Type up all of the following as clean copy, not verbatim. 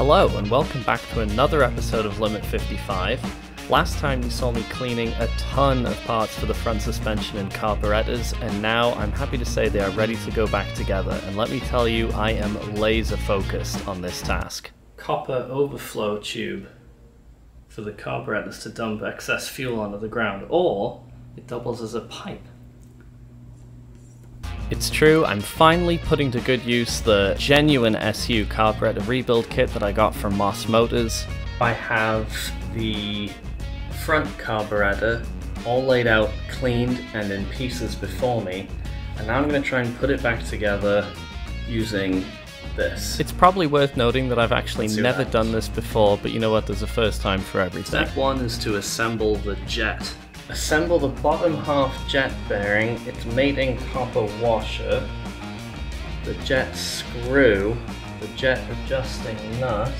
Hello and welcome back to another episode of Limit 55. Last time you saw me cleaning a ton of parts for the front suspension and carburettors, and now I'm happy to say they are ready to go back together, and let me tell you, I am laser focused on this task. Copper overflow tube for the carburettors to dump excess fuel onto the ground, or it doubles as a pipe. It's true, I'm finally putting to good use the genuine SU carburetor rebuild kit that I got from Moss Motors. I have the front carburetor all laid out, cleaned and in pieces before me, and now I'm going to try and put it back together using this. It's probably worth noting that I've actually never done this before, but you know what, there's a first time for everything. Step one is to assemble the jet. Assemble the bottom half jet bearing, its mating copper washer, the jet screw, the jet adjusting nut,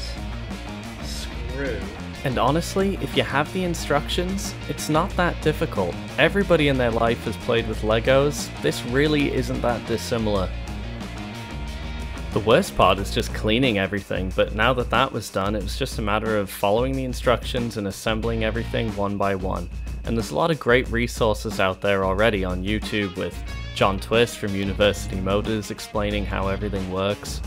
screw. And honestly, if you have the instructions, it's not that difficult. Everybody in their life has played with Legos. This really isn't that dissimilar. The worst part is just cleaning everything, but now that that was done, it was just a matter of following the instructions and assembling everything one by one. And there's a lot of great resources out there already on YouTube with John Twist from University Motors explaining how everything works.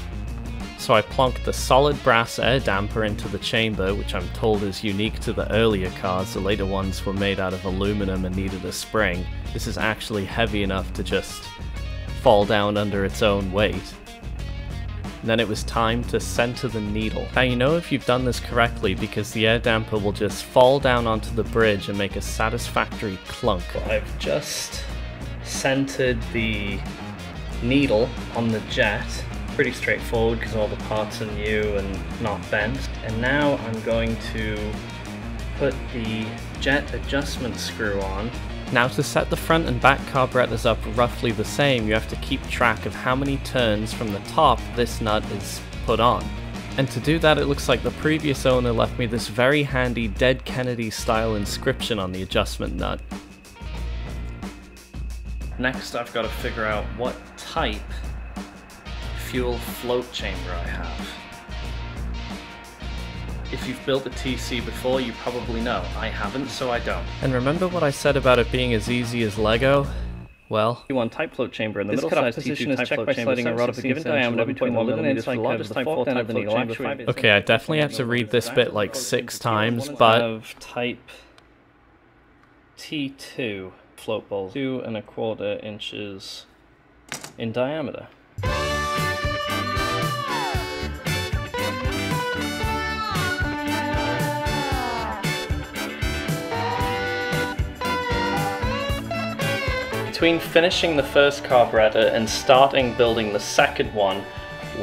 So I plonked the solid brass air damper into the chamber, which I'm told is unique to the earlier cars. The later ones were made out of aluminum and needed a spring. This is actually heavy enough to just fall down under its own weight. And then it was time to center the needle. Now you know if you've done this correctly because the air damper will just fall down onto the bridge and make a satisfactory clunk. I've just centered the needle on the jet. Pretty straightforward because all the parts are new and not bent. And now I'm going to put the jet adjustment screw on. Now to set the front and back carburetors up roughly the same, you have to keep track of how many turns from the top this nut is put on. And to do that, it looks like the previous owner left me this very handy Dead Kennedy style inscription on the adjustment nut. Next I've got to figure out what type fuel float chamber I have. If you've built a TC before, you probably know. I haven't, so I don't. And remember what I said about it being as easy as Lego? Well, you want type float chamber in the middle size position is checked by sliding a rod of a given diameter between 1 millimeter for the largest type 4 type float chamber. Okay, I definitely have to read this bit like 6 times, but of type T2 float balls, 2 1/4 inches in diameter. Between finishing the first carburetor and starting building the second one,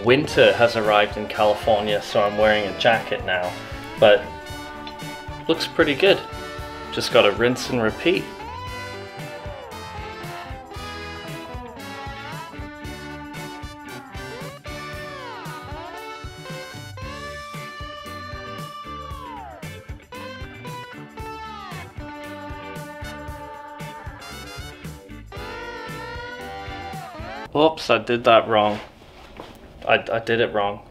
winter has arrived in California, so I'm wearing a jacket now. But looks pretty good. Just gotta rinse and repeat. Oops, I did that wrong. I did it wrong.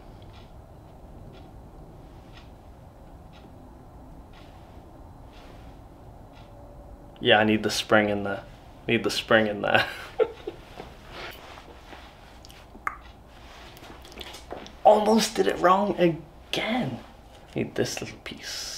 Yeah, I need the spring in there. Need the spring in there. Almost did it wrong again. Need this little piece.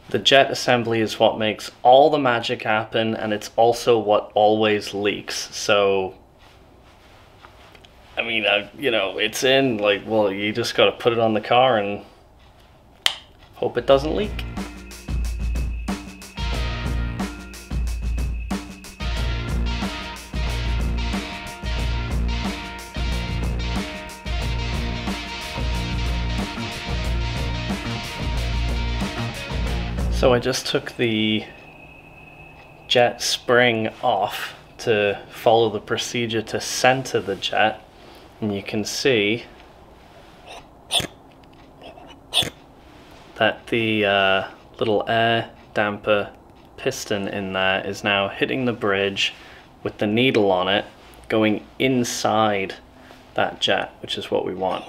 The jet assembly is what makes all the magic happen, and it's also what always leaks. So, I mean, you know, it's in, like, well, you just gotta put it on the car and hope it doesn't leak. So I just took the jet spring off to follow the procedure to center the jet, and you can see that the little air damper piston in there is now hitting the bridge with the needle on it going inside that jet, which is what we want.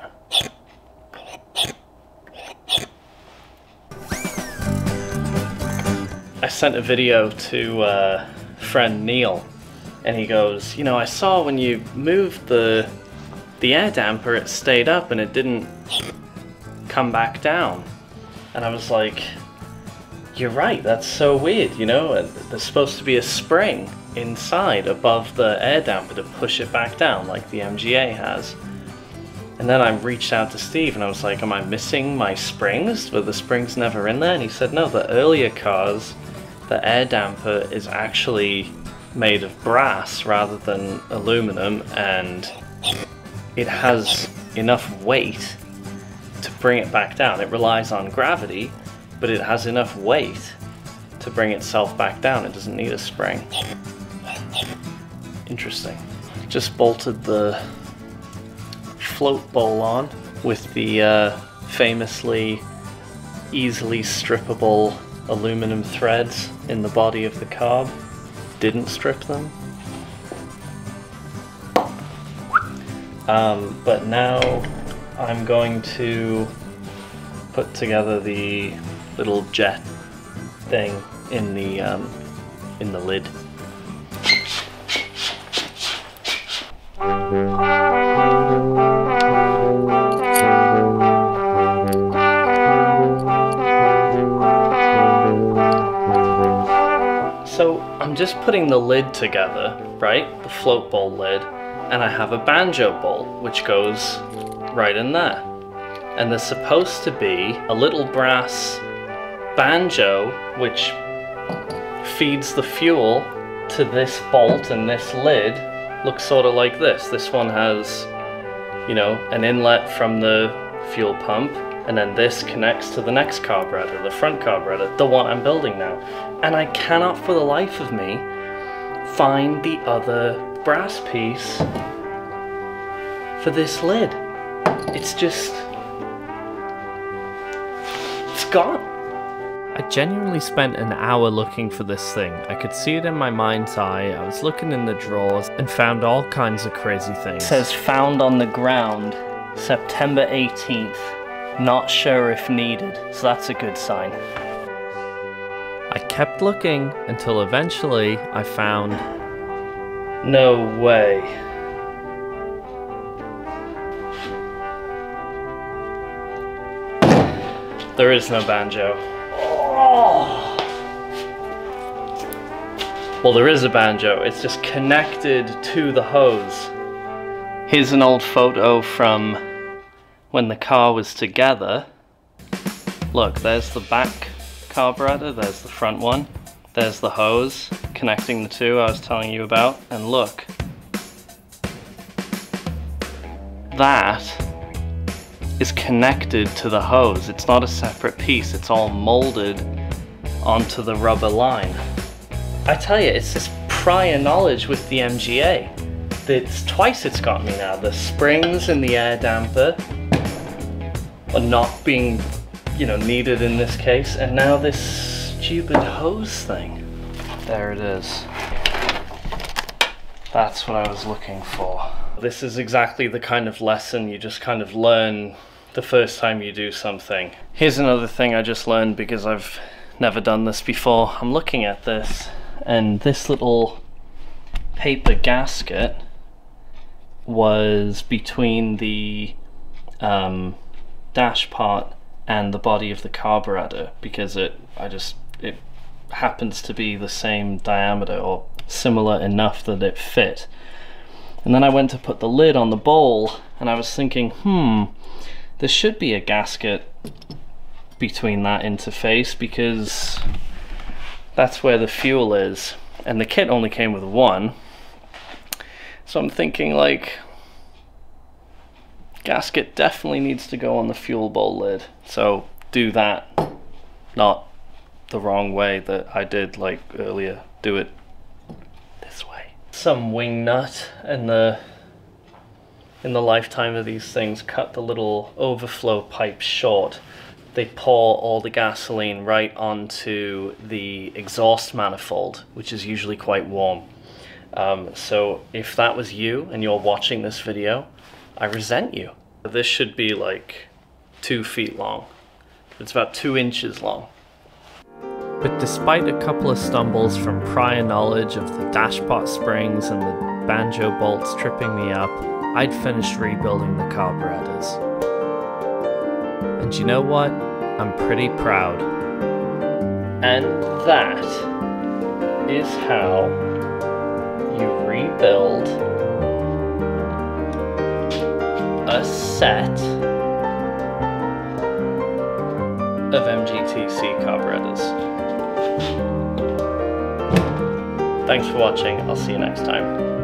I sent a video to friend Neil, and he goes, you know, I saw when you moved the air damper, it stayed up and it didn't come back down. And I was like, you're right, that's so weird, you know, there's supposed to be a spring inside above the air damper to push it back down like the MGA has. And then I reached out to Steve and I was like, am I missing my springs? Were the springs never in there? And he said, no, the earlier cars, the air damper is actually made of brass rather than aluminum, and it has enough weight to bring it back down. It relies on gravity, but it has enough weight to bring itself back down. It doesn't need a spring. Interesting. Just bolted the float bowl on with the famously easily strippable aluminum threads in the body of the carb. Didn't strip them. But now I'm going to put together the little jet thing in the lid. So I'm just putting the lid together, right? The float bowl lid, and I have a banjo bowl which goes right in there. And there's supposed to be a little brass banjo which feeds the fuel to this bolt, and this lid looks sort of like this. This one has, you know, an inlet from the fuel pump, and then this connects to the next carburetor, the front carburetor, the one I'm building now. And I cannot for the life of me find the other brass piece for this lid. It's just, it's gone. I genuinely spent an hour looking for this thing. I could see it in my mind's eye. I was looking in the drawers and found all kinds of crazy things. It says found on the ground, September 18th. Not sure if needed, so that's a good sign. I kept looking until eventually I found... No way. There is no banjo. Oh. Well, there is a banjo, it's just connected to the hose. Here's an old photo from when the car was together. Look, there's the back carburetor, there's the front one, there's the hose connecting the two I was telling you about, and look. That is connected to the hose. It's not a separate piece, it's all molded onto the rubber line. I tell you, it's this prior knowledge with the MGA. It's twice it's got me now. The springs in the air damper are not being, you know, needed in this case, and now this stupid hose thing. There it is. That's what I was looking for. This is exactly the kind of lesson you just kind of learn the first time you do something. Here's another thing I just learned because I've never done this before. I'm looking at this, and this little paper gasket was between the dash part and the body of the carburetor, because it happens to be the same diameter or similar enough that it fit. And then I went to put the lid on the bowl and I was thinking, there should be a gasket between that interface because that's where the fuel is, and the kit only came with one. So I'm thinking, like, gasket definitely needs to go on the fuel bowl lid. So do that, not the wrong way that I did like earlier. Do it this way. Some wing nut in the lifetime of these things cut the little overflow pipe short. they pour all the gasoline right onto the exhaust manifold, which is usually quite warm. So if that was you and you're watching this video, I resent you. This should be like 2 feet long. It's about 2 inches long. But despite a couple of stumbles from prior knowledge of the dashpot springs and the banjo bolts tripping me up, I'd finished rebuilding the carburetors. And you know what? I'm pretty proud. And that is how you rebuild a set of MGTC carburetors. Thanks for watching. I'll see you next time.